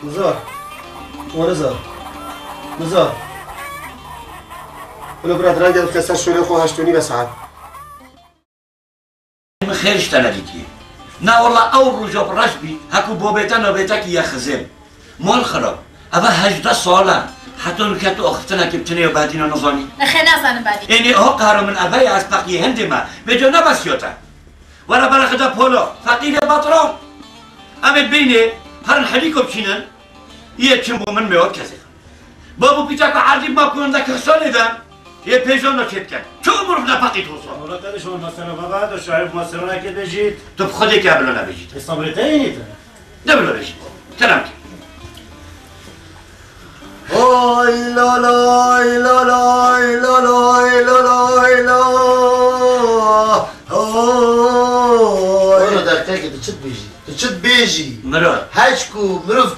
نزار ونزار نزار ولو براد راجع الكسر شوي خو هشتوني بس عاد من خيرش تلاقيتي نا والله أول رجوع برشبي هكو بوبيتنا وبيتك يا خزين مول خراب أبا هجدا صالة حتى نكتو أختنا كبتني وبعدين نظامي خنا زن بعدين يعني هو قهروا من أباي أسبقي هندما بيجو نبس يوتا ولا بلغدا بولو فقير بطرون أمد بيني هرن حديكو بشينن يتشمبو من ميوت كذا بابو بيتاكو عادي ما كون ذاك خسوني ذا يبيجون نشيتكن شو أمور بنا باقي توصل والله تدري شو المسألة بابا ده شايف مسألة كده جيت طب خديك يا بلونا بيجيت الصبرتين دبلو بيجيت كلامك اوي لا لا لا لا لا لا لا لا والله دقيقة تشد بيجي مرات هاشكو مروف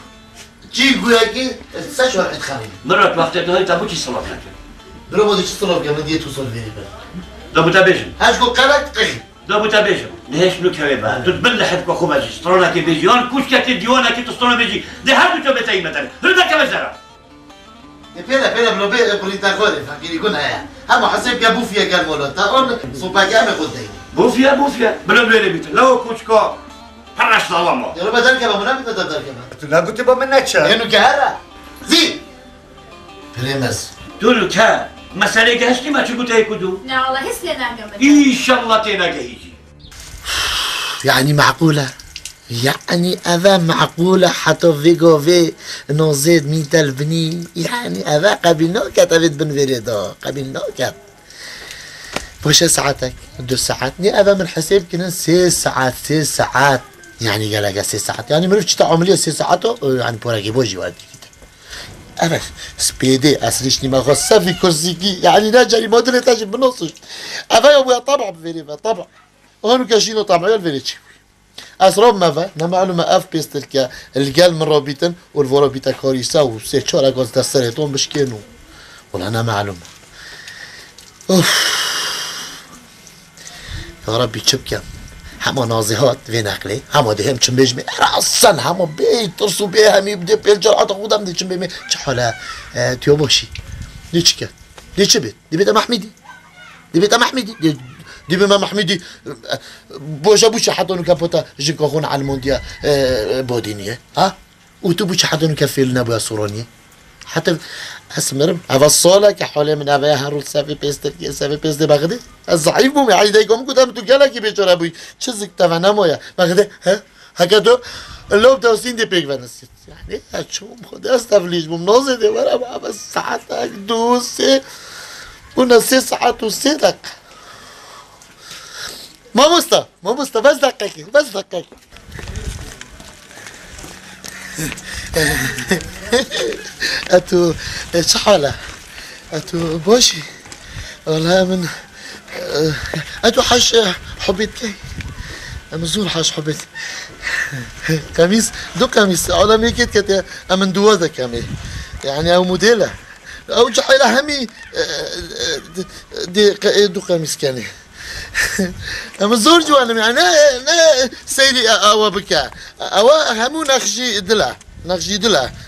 جيجو ياكي تساشو راح تخرج مرات وقت هاي تابوتي صلاة لكن دربو دي تصرف كمان دي توصل فيه دابو تابيجن هاشكو قالك تقي دابو تابيجن ليش نو كريبا تتبل حدك خو باجي سترونا كي بيجيون كوش كاتي ديونا كي تسترونا بيجي ده هادو تبتاي مثلا هذا كمزرعه بيلا بلوبي بريتا خوري فاكر يكون هيا هم حسيب يا بوفيا قال مولو تاون صوبا كامل قدي بوفيا بلو بيت لو كوشكو فرش ظلمه يا رب ذلك ما منافق تذكر لا قلت بابا مناتشا انه كهرة زي بريمس تقولوا كا مسألة جهشتي ما تقول تيكودو لا والله هسه نعمل إن شاء الله تينا جهيجي يعني معقولة يعني أذا معقولة حتى فيجو في نوزيد ميتال بني يعني أذا قبل نوكت أبيت بن فيريدا قبل نوكت وش ساعتك 2 ساعات ني أذا من حساب كنا 6 ساعات يعني قال 6 ساعات يعني مرفتش تاع عملية 6 ساعات يعني بوراكي بوجي وادي أنا سبيدي أسريشني ما خصها في كرسيكي يعني نجري ما أدري تاجي بنصش أذا يا أبويا طبع بفيريفا طبع هون كاشينو طبعا يا الفيريتشي أسراب مافا نمعلومة أف بيستلكا الجال من رابطن والفورابيتا كاريسا وسي شارع غاز دستريتون بشكينو ولا أنا معلومة أوف يا ربي تشبكا هما نازهات في نقلي هما دهم چم بيجمي أصلا هما بيت ترسو بيه همي بدي بيلجر عطا خودم دي چم بيمي چه حالا تيو باشي دي چكا دي چه بيت دي بيتا محمدي دي بيتا محمدي دي بما محمدي بوش حتى نو كابوتا جيكو خون على المونديا بودينيه ها وتو بوش حتى نو كفيلنا بو سورونيه حتى اسمرم افصولا كحوله من ابي هارول سافي بيستر بغدي الضعيف بوم يعني دايكم قدام تو جالكي بيچور ابوي چزك تفنمويا بغدي ها هكذا اللوب توسين دي بيك فنسيت يعني اشوم خد استفليج بوم نوزه دي ورا بس ساعتك دوسه ونص ساعات وسيدك ما مستا بس دقيقة اتو شحالة اتو بوشي والله من اتو حاش حبيت كي مزور حاش حبيت قميص دو قميص عالمي كيت كت امن دوازة كامل يعني او موديلة او جحيلة همي دي دو قميص كاني اما زور جوانا يعني نا سيدي اوا بكا اوا همو نخشي دلا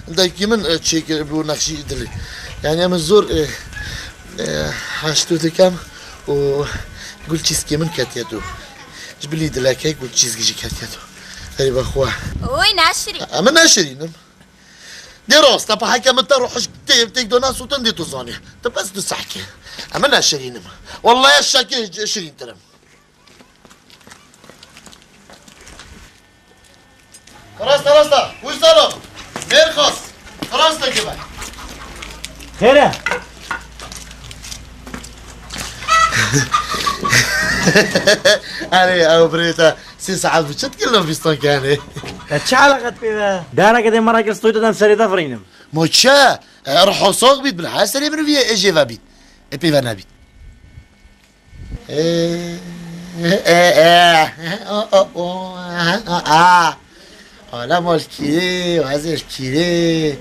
دايكي من تشيك بو نخشي دلي يعني اما زور حاشتو تكام و قلت تشيسكي من كاتياتو جبلي دلاكي قلت تشيسكي جي كاتياتو غريب اخوه وين عشري اما ناشرين دي راس طب حكا ما تروحش تقدر ناس وتندي تظاني طب بس تسحكي اما ناشرين والله يا الشاكي 20 درهم خلاص وش طلب؟ بيرخص خلاص كده خيره انا او بريتا 6 ساعات بشت كلهم بيستون كاني شو علاقة بيها؟ دانا كده مرة كستويتو دان سريتا فرينم موتشا روحو سوق بيت بالحاسة من فيها اجي فابيت ابي فانا بيت حالا مال کیره و ازش کیره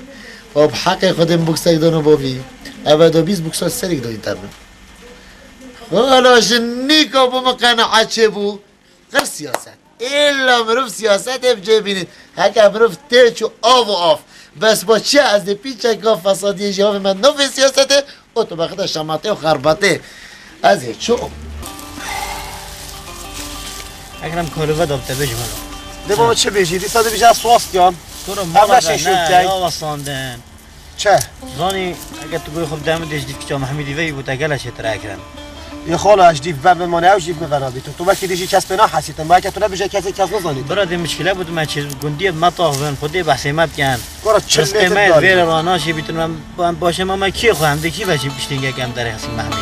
و بحق خودم بوکسک دانو بابی ابدا 20 بوکسا سریک داین تبن حالا شنیکا بو مقنعه چه بو غير سياسات الا مروف سياسات بجاي بينت هكا مروف تيتشو اوف بس با چه از پیچ که فسادی جواب من نو سیاسته او تو بخدا شماته و خرباته از چو اگرم کالوه دابته بجمانو ده بابا چه بیشیدی ساده بیشه از سواستیان تو رو مالا نه یا واساندن چه؟ زانی اگه تو گوی خوب دمت دیش دیف که محمدی وی بود اگه لشه تر اکرم یه خاله اش دیف بب مانه اوش دیف مفرابی تو وقتی دیشی کس بنا حسیتم باید که تو نبیشه کسی کس نزانید برای دی مشکله بود من چیز گندی مطاقون خودی بحثی مب کن گورا چه بس قیمت ویر راناشی بیتونم باشه ما کی خواهم دکی بچی بشتینگه کم در حسین محمدی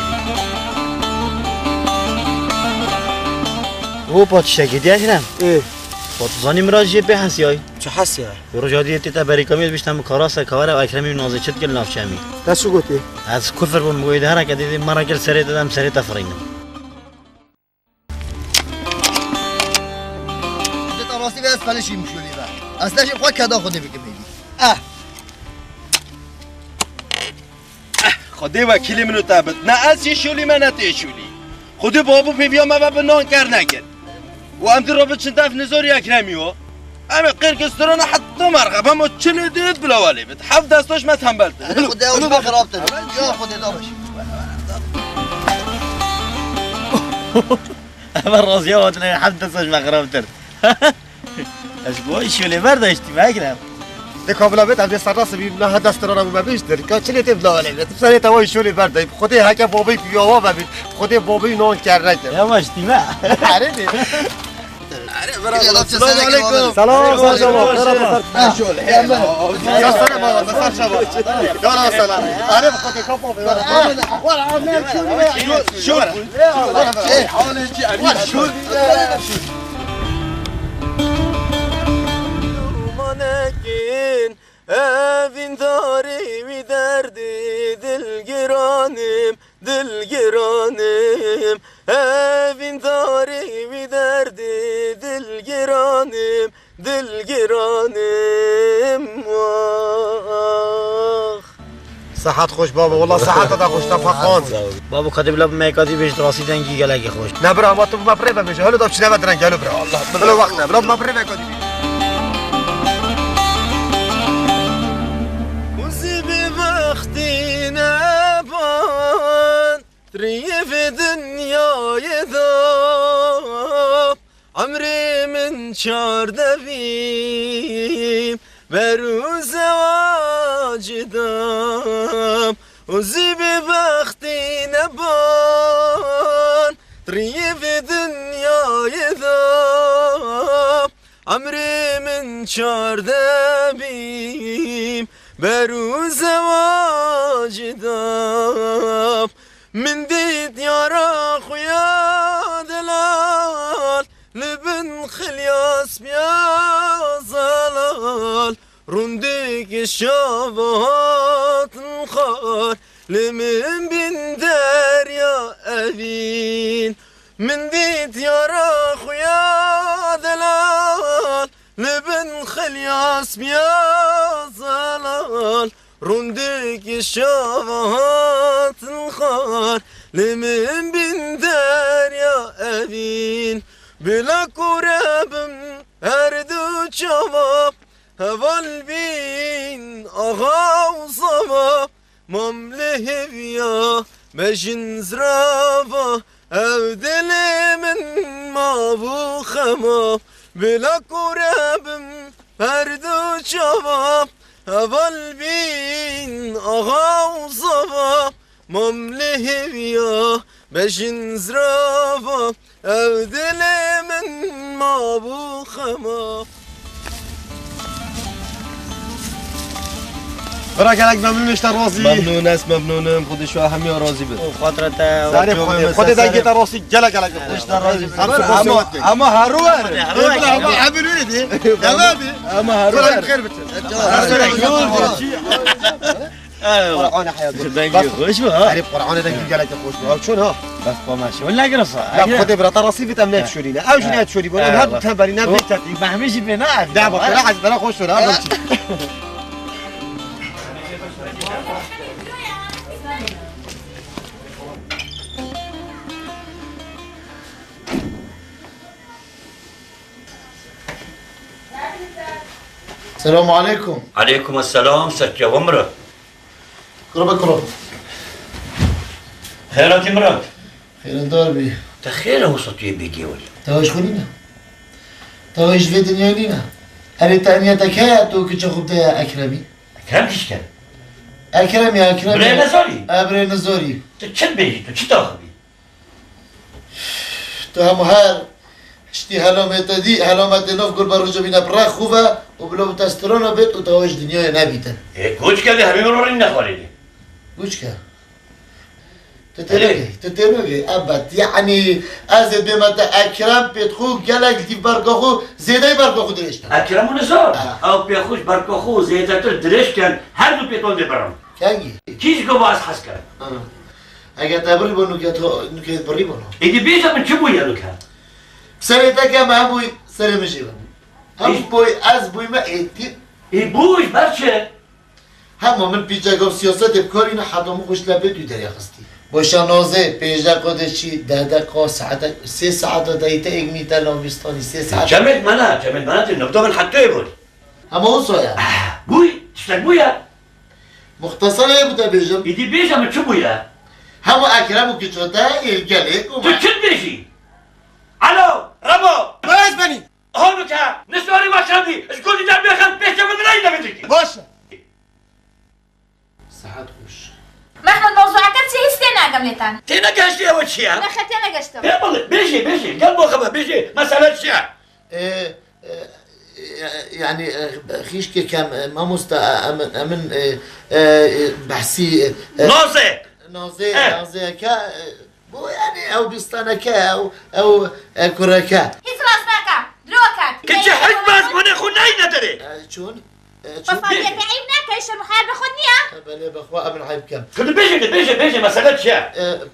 او پاتشتگی دیگرم زانی مراجعه به حسیای چه حسیه؟ روزادی تا بریکامی بیشتم کاراسه کار و اکرمی نازه چت کل نافچمی دست شو گفتی؟ از کفر بون موید هر که دیدی مرا کل سری دادم سری تفرینم ده راستی به اسفلشی مشولی با اصلاش خود کدا خودی بکمیدی خودی وکیلی منو تابت نه از یه شولی من نتی شولی خودی بابو پیویا ما به نان کار نکرد و ام در رابط شدف نزاری اکرمی و اما قرقستران حتی مرغب اما چنه دید بلاوالی بد حف دستاش ما تنبلت خودی اوش ما خراب تر یا خودی دامش اما رازی ها وطنه حف دستاش مخراب تر اش بای شولی برداشتی بگرم ده کابلا بیت عبد السراس بی نه دست را ما بیشتر که چلی تیم لاله بت سری توای شولی برده خودی هک بابی پیاوا ببین خودی بابی نان کرده یا ماشتی ما آره دی سلام علیکم سلام شما شولی یا سلام بابا سلام شما یا سلام آره خودی کاپو ولا عامل شولی حاله چی علی شولی Manekин evin tarimi derdi dilgiranım dilgiranım evin tarimi derdi dilgiranım dilgiranım vah صحت خوش بابا والله صحت تا خوش تفخان بابو کاتب لب میکاتی بیش راسی دنگی گلگی خوش نبرا ما تو ما پره بمیشه حالا داف چنه بدرن گلو برا الله بلو وقت نبرا ما پره میکاتی ريف دنياي ذاب عمري من شار دبيب بروز واجدام وزيب بختي نبان ريف دنياي ذاب عمري من شار دبيب بروز واجدام من ديد يا راخويا دلال لبن خلياس بيا زلال رندك الشابات الخار لمن بن دار يا أبين من ديد يا راخويا دلال لبن خلياس بيا زلال رندك الشابات الخار لمن بن دار يا أبين بلا كرابم أردو شباب هوال بين أغا وصباب ممله بيا بجن زرافة أو دلي من ما بو خماب بلا كرابم أردو شباب هوال بين أغا وصباب ممله بيا بجن زرافة أو دلي من ما بو خماب برا گلک ممنون اشتر راضی ممنون است ممنونم خودش همه راضی بده خاطرت خود دنگی تا راضی گلک اشتر راضی اما هرو اما حبلوني دي تمامي اما هرو خير قرعانه حياتي دنگی خوش با عارف قرعانه دنگی گلک خوش با شون ها بس با ماشي ولا قرصه لا خود برا تراصي بتم نات شورينا او جنات شوري بقول هذا تنبرينا بيتك فهميش بنا دابا لا حد لا خوش ولا السلام عليكم. عليكم السلام ست ومرة. قربك قرب. خيرات مرات. خير الدار بي. تخير هو صوتي بيجي ولا. تواش خلينا. تواش في دنيا لينا. هل تانيتك هي تو كي تاخذ اكرمي؟ اكرم كيش كان؟ اكرم يا اكرم. برينا زوري. برينا زوري. تشد بيجي تشتاخذي. تو مهار اشتي هلا متدي هلا متنوف قول بروجو بينا برا خوفا وبلو تسترونا بيت وتواش دنيا نبيتا. إيه كوش كذا حبيبي ورينا خالدي. وشكا تتلقي أبد يعني أزد بما أكرم بيتخو جلك دي بركخو زيادة بركخو دريش أكرم ونزار أو بيخوش بركخو زيادة دريش كان هر دو بيتون دي برام كانجي كيش قواس حس كان أجا تبري بونو كيت بري بونو إدي بيجا من شبوي يا لوكا سريتا كما بوي سري مشي هم بوي أز بوي ما إيتي إبوش برشة هم من بيجا قف سياسات بكارينا حتى مخوش لبيت يدري خستي باشا نازه پیجده قدشی 10 دقیقه ساعت 3 ساعت دایته ایک میتر نوبستانی 3 ساعت جمد منا نبدأ من حتى يقول اما هو صايا بوي تشتاق بويا مختصر ايه بودا بيجم إدي بيجا من شبويا هم اكرمو که چوده يلقلك تشد بيجي الو ربو باش بني هونكا نسوري ما شادي اشكون دي دار بيخل بيجا من راينا بدك باشا ساعت خوش محمد موضوعك انت هستينا قبلتان تينا قاشتي اول شيء انا خدتي قشتم يا والله بيجي قلبه خبر بيجي مسألة شيء يعني خيشك كم ما امن بحسي نازي كا بو يعني او بيستانكا او كراكا هيز راسناكا دروكات كنت حكمة من خناي ندري شون بفضية عيبنا كيش المحاربة خدنيها بلا بخوا ابن حبيب كم كنت بيجي مسألة شيء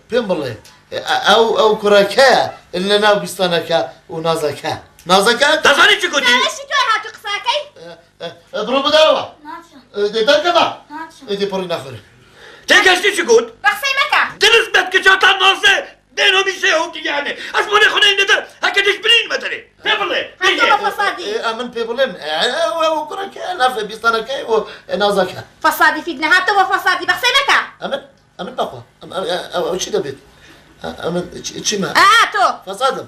بين بالله او كراكا اللي ناو بيستانكا ونازكا نازكا تظني شو كنتي ايش توي هاتو قصاكي اضرب دعوة ناتشا دي تركبا ناتشا دي بوري ناخر تيجي شو كنت بخسي مكا تنسبت كجاتا نازة دينهم يسيهوتي يعني اسموني خناي ندر هكذا برين مدري في بالله هاتو فصادي امن بيبولين او كراكا ناف بيستانكا ونازكا فصادي فيدنا هاتو فصادي بخسي مكا امن بقى او شي دبيت امن شي ما هاتو فصادم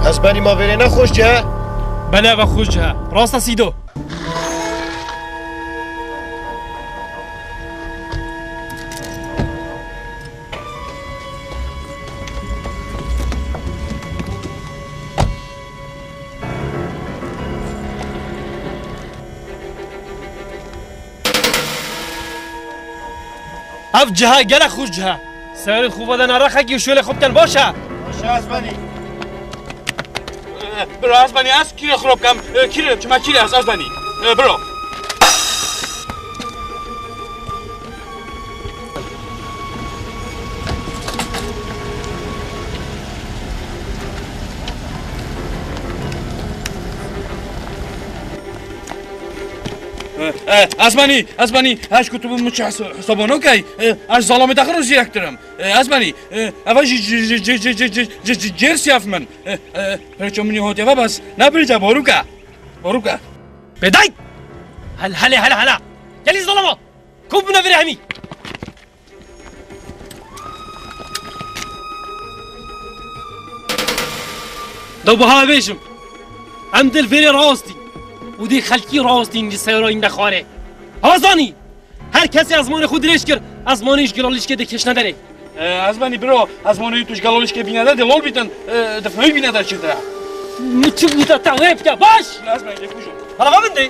اسباني ما فيرينا خوش جا بلا و خوش جا راستا سیدو اف جها گله خوش جها سر خوب دن رخه کی شول خوب تن باشه باشه اسباني برو اسبانی از کی خراب کم کی چما کی از اسبانی برو اسبانی هاش کتب مچ حسابونو کی اش ظالم داخل زیرکترم اسبانی اواش جرسی افمن پرچو منی هوتی و بس نبرجا باروکا بدای هلا يلي ظلمه كوبنا فرهمي دو بها بيشم عمد الفيري راستي و دی خلکی راست اینجی سیرا این نخواره آزانی هر کسی از مان خود ریش کرد از مانیش گلالیش که دکش نداره از منی برو از مانی توش گلالیش که بینه ده لول بیتن دفعی بینه در چی ده مچو بوده تعریف که باش از منی دکوشو حالا بنده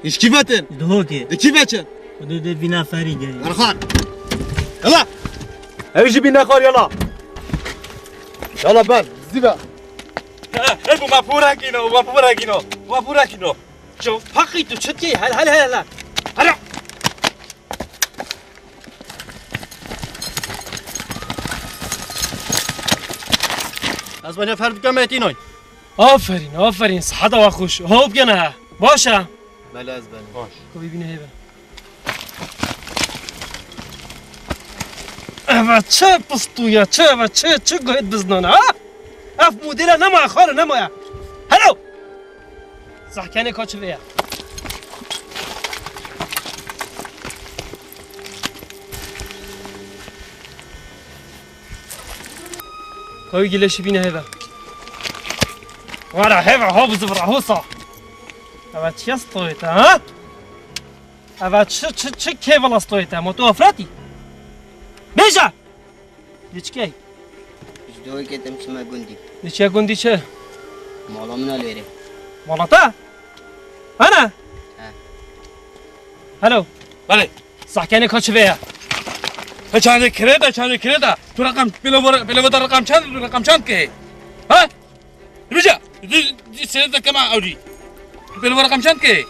ايش كيفتن؟ دهوكي كيفتن؟ ودي بنا فريقة مرخان يلا هيجي بينا خور يلا يلا بان زيبا ابو مفوركينو شوف حقيقته تشتكي هلا از منی فرد کم ایتینوی آفرین صحت و خوش هوب کنه باشه بله از بله باش کو ببینه هیبه اما چه پستویا چه گوید بزنانه ها اف مدیره نمایا خاله نمایا هلو زحکنه کاچه بیا کوی گلشی بینه هیبه وارا هیبه ها بزبره هوسا اما چی استویته ها؟ اما چه کیول استویته؟ متو افراتی؟ بیجا! دیچ کی؟ ازدوی که تمشي ما قندي دیچه گندی چه؟ مولا من الويري مولا تا؟ انا؟ هلو بله صحکنه کاچه بیا چند کرده تو رقم بلو در رقم چند که ها؟ بيجا دي سيرتها كما عودي بلو رقم چند که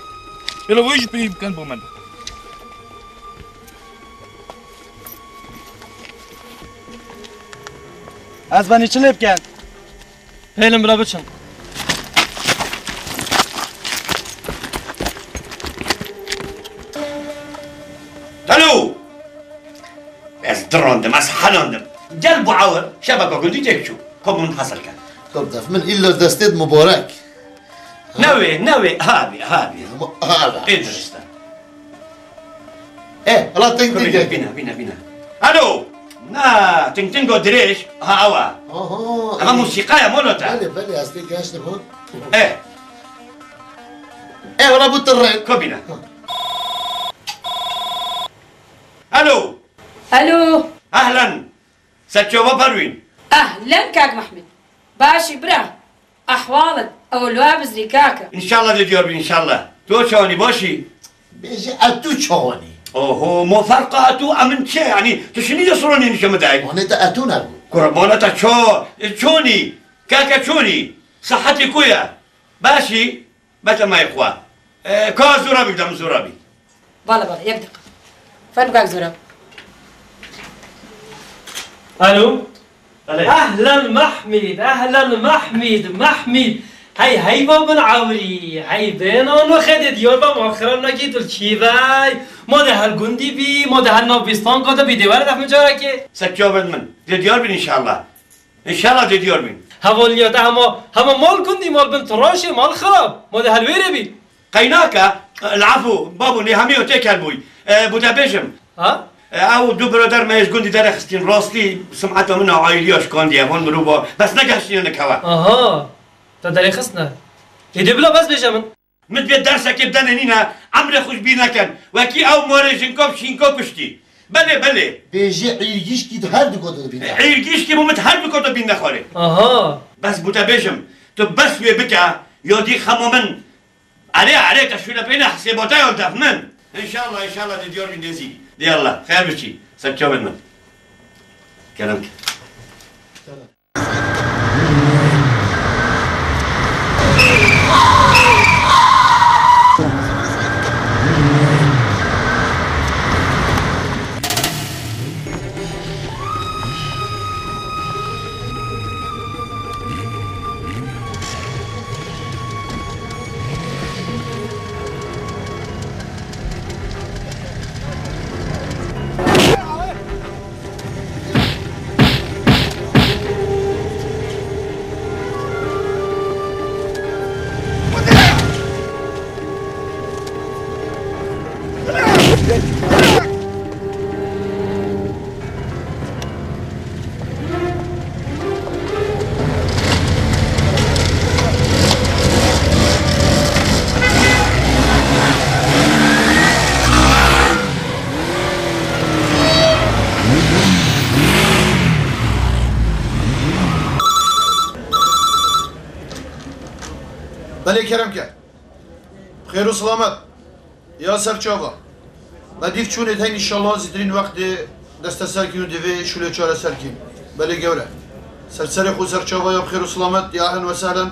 بلو ويش بيم كان بومن از بني چلب کن پیلم بلا بچن الو از دراندم از حلاندم جلب و عور شبکه گندی تکشو خب منحصر کن طب دف من إلا دستيد مبارك نوي هابي هذا ادرس ايه لا تنقل بينا الو نا تنقو دريش ها اما موسيقى مولوتا بلي استي كاش نبون ايه ولا بوت الرين كوبينا الو اهلا ستشوفا بروين اهلا كاك محمد باشي برا احوالك او الوابز ريكاكا ان شاء الله ديور ان شاء الله تو شوني باشي بيجي اتو شوني اوه مو فرقه اتو امن شي يعني تشني يصروني نشم داي مونيتا اتو نبو قربانتا شوني كاكا شوني صحتي كويا باشي بتا ما يخوا كا زرابي بدم زرابي بلا يبدأ فين كاك زراب الو اهلا محمد هی بابن عوری هی بینان و خیلی دیار با مؤخرا نگید چی وای ما ده هر گندی بی ما ده هر نوبستان کده بی دیوار دفع جاره که سجابت من دیار بین انشالله دیار بین حوالیات همه مال گندی مال بن تراشه مال خراب ما ده هر ویره بی قیناکا العفو بابو نهامیو تکل بوی بودا بجم ها؟ او دو برادر ما گندی در خستین راستی سمعت من عائلیاش کاندی هون مروبا بس نگشتین نکوا آها تا در خستنه ایده بلا بس بجمن متبيت درسك بدنا نينا عمري خوش بينا كان وكي او موريجن كوب شينكو كشتي بله بيجي عيرجيش كي هر دو كده بينا عيرجيش كي ممت هر دو كده بينا خالي اها بس بوتا بيجم تو بس وي بكا يودي خمومن عليه تشوينا بينا حساباتا يولتف من ان شاء الله دي ديور من دي يلا خير بشي سبتشو من كلامك بله کرم که خیر و سلامت یا سرچاوا و دیف چونه تاین انشالله زیدرین وقت دست سرکین و دوی شوله چاره سرکین بله گوره سر خود سرچاوا یا خیر و سلامت یا اهلا و سهلا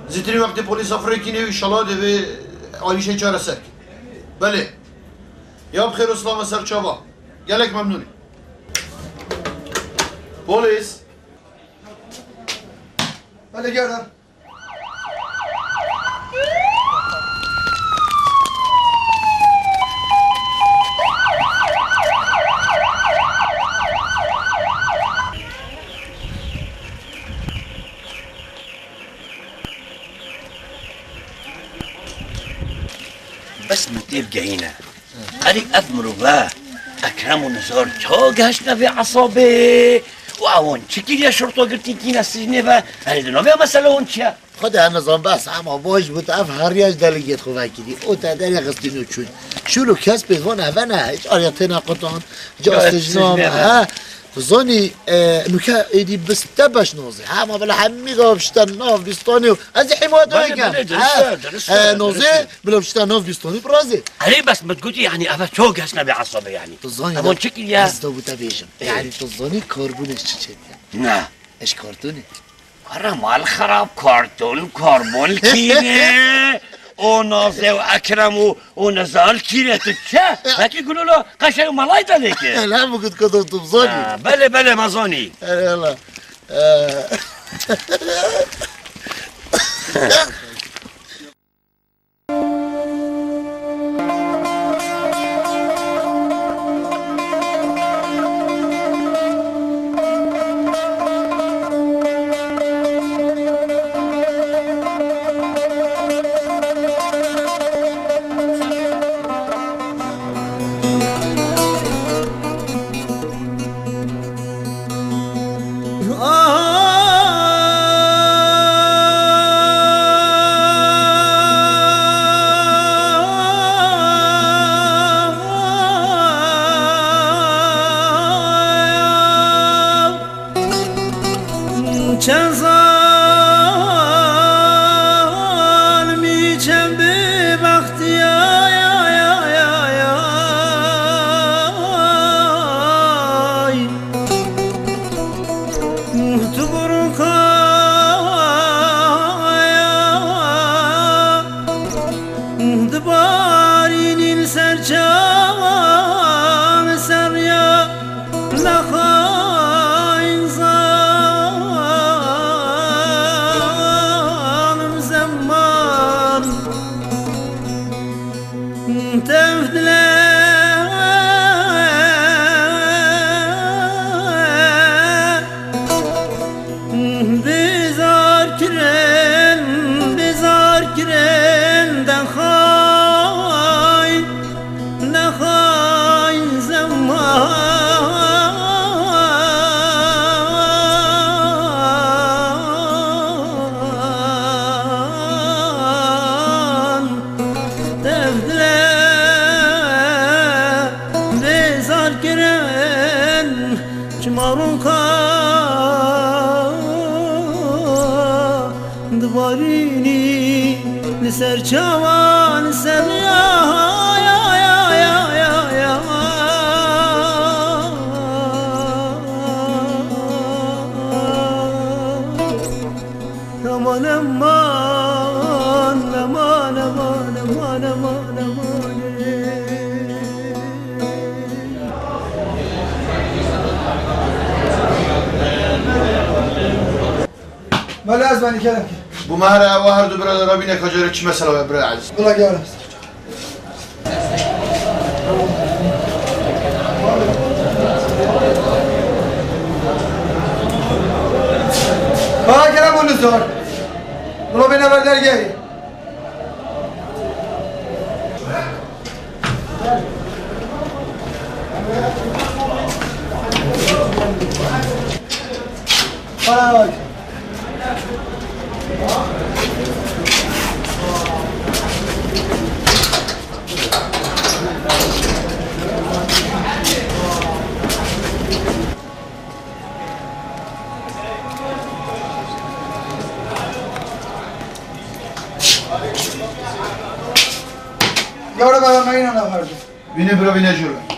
زیدرین وقت پلیس افریقینه و انشالله دوی آیشه چاره سرکین بله یا خیر و سلامت سرچاوا گلک ممنونی پلیس بله گردم بس متبقى هنا قريب أثمروا بقى أكرم ونزار توقعشنا في عصابي وأون شكل يا شرطة قلتي كينا السجن بقى هل نوبيا مسألة ونشيا خدا نظام بس اما باش بود اف هریاج دلیگت خواه کدی او تدر یقستینو چون شلو کس بیدوان اوانه هیچ آریتنا قطعان جا استجنام ها زانی نوکه ایدی بسته باش نوزه اما بلا همی گابشتن ناف بیستانی و از حمایت بگم نوزه بلا بشتن ناف بیستانی برازه علي بس ما تقولي يعني أبا توقعشنا بعصبي يعني تظني أبون شكل يا بس دوبوتا بيجم يعني تظني كربونش چه نه ايش كرتوني مال خراب كربون كينه و نازه و اکرم و نزال کیره تو چه؟ هکی گلو لا قشنگ مالای داده که لا مو قد كنت تبزاني بله بله مزانی يلا سرچوان سریا aman aman aman aman aman aman aman ما لازم أنا كلامك Bu mahara var da burada Rabbine kaçar hiç mesele var bre aziz. والله قال ها كلام النزار ربنا بدر جاي Yavrum ben mayına ne vardı? Vine bro vine juro.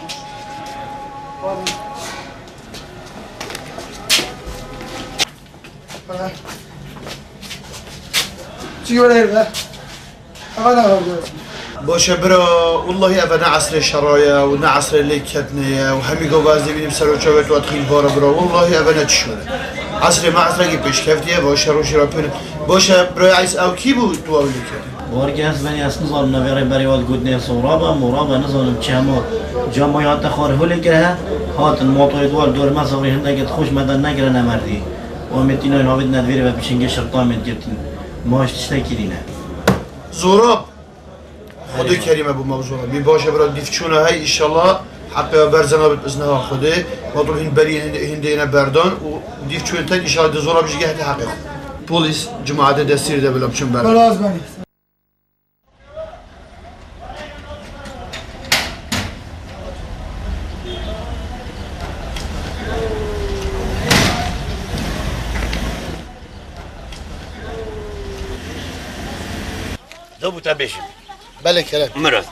چی ولی هر أنا هذا باشه برا والله أبدا عصر الشرايا ونا عصر اللي كتنيا وهمي قوازي بيني بسرو شوت وادخل بارا برا والله أبدا تشوره عصر ما عصر كي بيش كفتيه باشه روشي رابير باشه برا عيس أو كي بو توابلي كده بارگس بنی از نظام نویری بریوال گودنی مرابا نظام چهما جامعیت خار هولی که هات الموتور دوال دور مسافری هندگت خوش مدن نگره نمردی و متینای نوید ندویری و پیشنگ شرطامت گرتین ماش تشتکیرینه زوراب خدا كريم ابو موضوع بي باشه برا ديفچونه هاي ان شاء الله حقا برزنا باذنها خدا موضوع هند بري هندينا بردان و ديفچون تن ان شاء الله زوراب جي جهه حقيقه بوليس جماعه دستير ده بلا بچن بردان خلاص بني دو تابيشن بله كلام مرض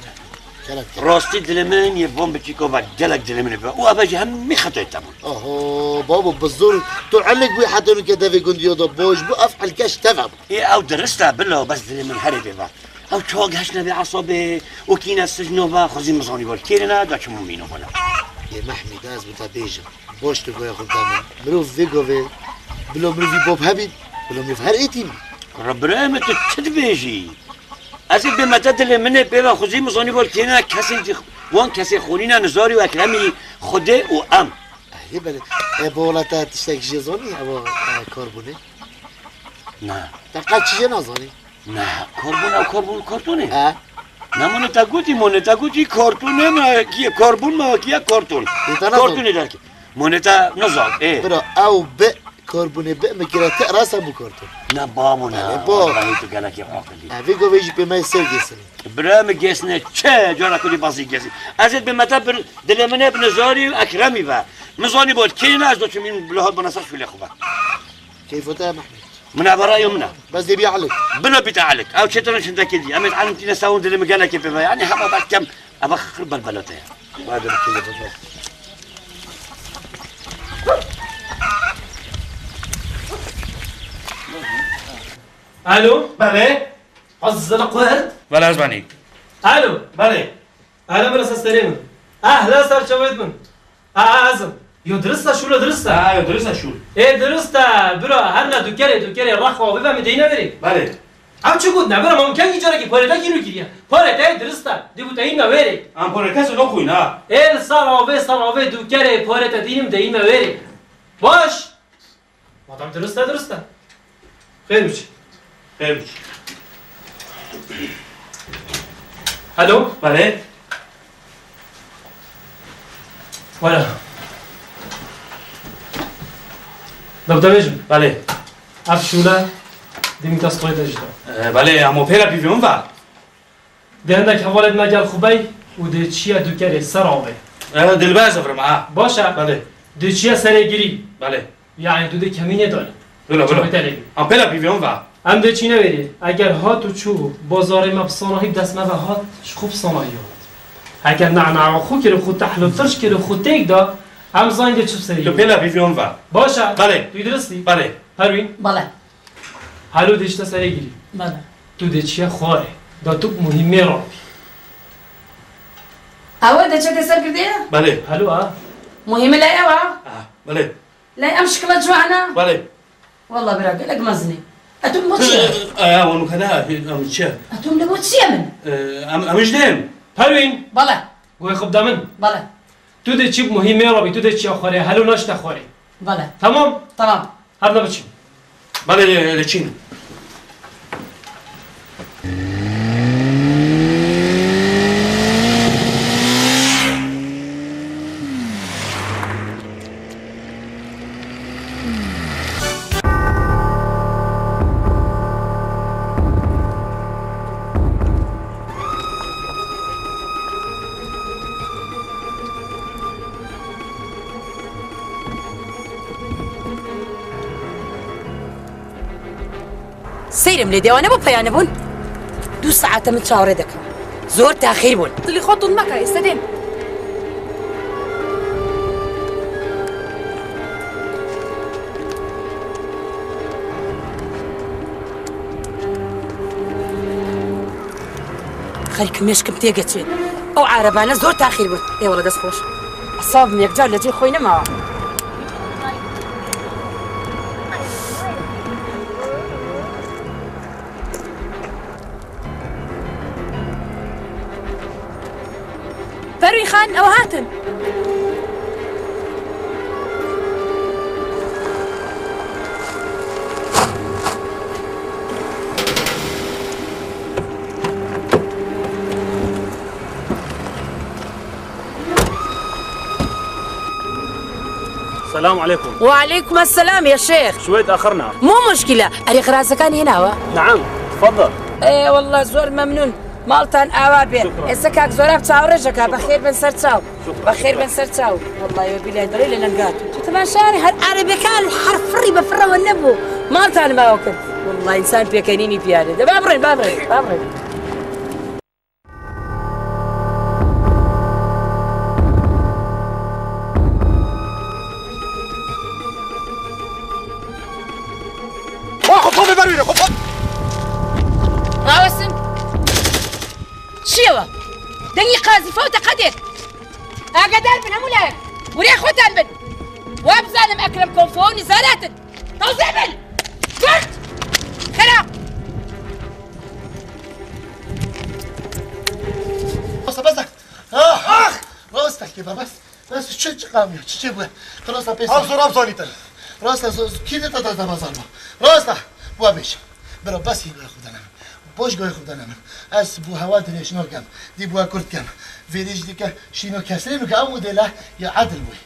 كلام راستي دلمن يفهم بتشيكو بعد جلك دلمن بقى وابجي هم مخطو يتمون اهو بابا بالزور تعلق بي حتى كده في جنديو ضبوش بو افعل كاش تفهم ايه او درستها بالله بس دلمن حربي بقى او تشوق هشنا بعصبي وكينا السجنو بقى خزي مزوني بول كيرنا داش مؤمنو بلا يا محمي داز بتا بيجا بوش تقول يا خدامي مروف فيجوفي بلو مروفي بوب هبيد بلو مروف هرقيتين رب رحمة تدبيجي از به مدد منه به خوزی مزانی بول کینا کسی وان کسی خونینا نزاری و اکرمی خوده و ام اهی بله بولتا تشتاك جيزوني او كربوني نه تقال چیه نازانی نه کاربونه اه نمونه تا گوتی کارتونه ما کیه کاربون ما کیه کارتون کارتونه در کی مونتا نزار اه برا او ب كربوني ب مكيرا تقراسا بو كرتون نه بامونه با تو گلکی عاقلی افيگو ويجي بما يسير جسني برام گسنه چه جارا کلی بازی گسی ازت به مدد دلمنه بنزاری و اکرمی و مزانی بود کینا از دوچ من بلهاد بنصر شو خوبه كيف تا محمد من برايي منا بس دي بيعلق بلا بتاعلك او شترن شنتك دي امت علمتي نساون دي مقالك كيف يعني حبا بعد كم ابخر بالبلوتة ما ادري كيف الو بله الزلق ورد بله از بانی الو بله اهلا برسا سليم اهلا سر شويت من اعزم يو درستا شو درستا ايوه درستا شو ايه درستا برا هرنا دوكري رخوا بيبا مدينه بري بله ام چه گود نه برا ممکن کی جاره کی پورتا کی رو گیریا پورتا درستا دیبو تاین نوری ام پورتا سو خوی نه ال سراوه دوكري پورتا دینم دایم نوری باش مادام درستا خیر میشه الو بله ولا دبدبجم بله افشولا دیم تستوی داشته بله اما پیرا بیوم و دهندک حوالت نگل خوبی و ده چیه دوکره سراوه دلباز افرم باشه بله ده چیه سرگیری بله یعنی دو ده کمینه داره بله ام پیرا بیوم و ام ده چی نویری اگر هات و چو بازار مبصانهی دست مبه هات خوب صناعی هات اگر نعنع خو که خود تحلو ترش که خود تیک دا هم زاین ده چوب سری تو پیرا بیوم و باشه بله توی درستی بله هروین بله هلو دیشتا سرگیری بله تو ده چیه خواره دا تو مهمه را اول ده چه سر کرده؟ بله هلو مهمه لا اوا بله لا ام شكلها جوعنا بله والله براك لك مزني اتم موتشي ونو كذا ام تشا اتم لموتشي من ام جديم هلوين بله گوی خوب دامن بله تو ده چی مهمه را بی تو ده چی خواره هلو ناشته خواره بله تمام هر نبچیم بله لچین سیرم لێ دێوانە بۆ پەیانە بوون 2 ساعتە من چاوەڕێ دەکەم زۆر تاخیر بوون دڵی خۆتون مەکە ئێستا دێن خەریکە مێشکم تێگەچێت ئەو عارەبانە زۆر تاخیر بوون ئێوەڵە دەست خۆش ئەسابم یەکجار لە جێ خۆی نەماوە فەروی خان ئەوە هاتن السلام عليكم. وعليكم السلام يا شيخ. شوي تأخرنا. مو مشكلة، أريق راسك كان هنا. نعم، تفضل. إيه والله زور ممنون. مالتان أوابين. إسكاك زوراب تاو رجكا بخير بن سرتاو. بخير بن سرتاو. والله يبيلي دليل لنقاتو. طبعا شاري هالعربي كان الحرف فري بفرة والنبو. مالتان ما وكل. والله إنسان بيكنيني بيادة. بابرين. شيوه دني قازي فوت قدر اقدر من همولاك وريح خوتان بن وابزالم اكرمكم فوني زالات توزيع بن قلت خلا بس راستك كيف بس شو قامي شو بو خلاص بس ابزر تل راست كده تتبازالما راست بو بيش برو بس يبقى خدنا باش گوی خود دارم از بو هوا دلش نکم دی بو کرد کم ویدیش دیگه شینو کسری میگه اما دله یا عدل بوی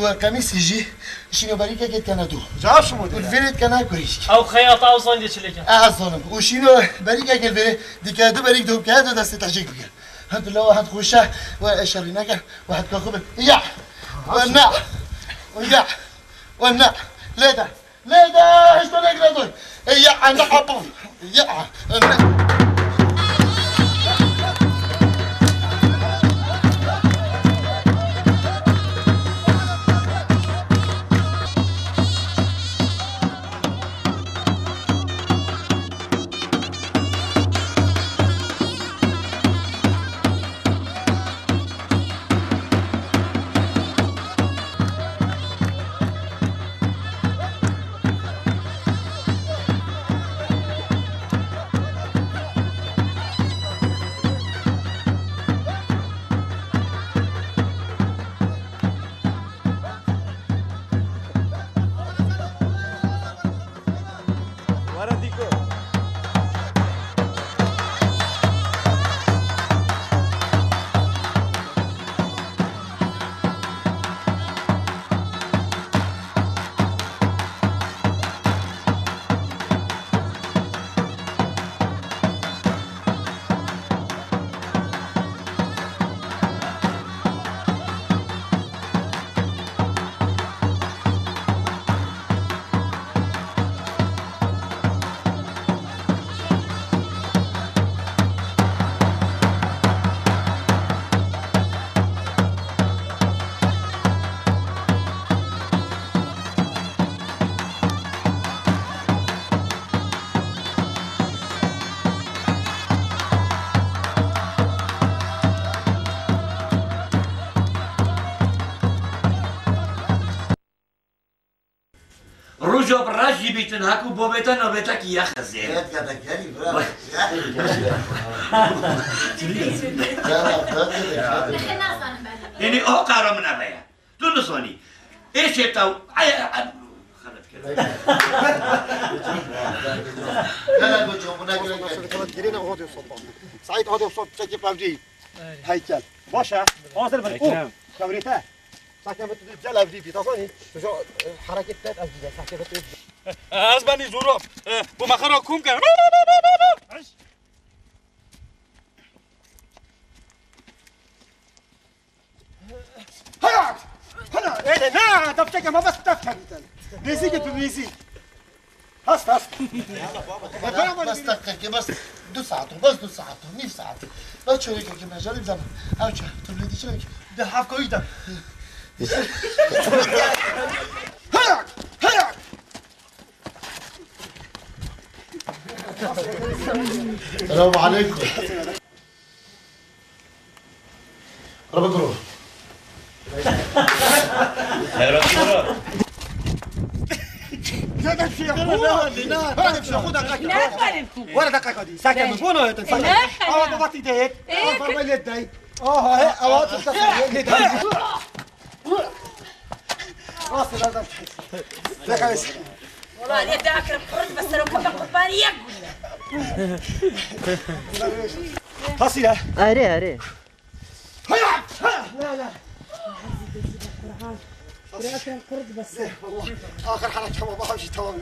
و کمیس جی شینو بری که کت کنه دو جواب شما دل ویرد کنه کوریش او خیاط او زنده چلی کن اصلا و شینو بری که کل ویرد دیگه دو بری دو که دو دست تاجیک بگیر هند الله واحد خوشه و اشاری نکر واحد کاخوب یا و نه لیدا هیچ تو نگردوی یا عند حبون یا رجوع براجي بيتن هاكو بوبيتن او بيتك يا خزين يعني او قارة من ابايا تونسوني ايش يتاو خلت كده لا تجرينا غادي السلطان سعيد غادي الصوت تجي بابجي هيكل باشا حاضر بالقوم كبريته ساكن بتجل افدي في تصوني شو حركه تاع افدي ساكن بتجل اسباني زوروف بمخرا كوم كان هلا ايه لا دفتك ما بس تفهم انت نسيت بنسيت هست بس دقيقة بس 2 ساعات بس 2 ساعات نصف ساعة بس شو هيك مجال بزمان أو شو تبلدي شو هيك ده حافظ كويدا هيا السلام عليكم ربنا يقرب خير خير هذا الشيء هذا الشيء خذها ولا دقيقة دي ساكت من فوق ولا تنسى أو ببطي ديك أو ببلي ديك هاي أو تنسى ديك واصل هذا لك عايز والله اليد أكرم قرد بس لو كم قربانية حصيلة أري أري هيا لا لا أكرم قرد بس آخر حركة ما بحوش تمام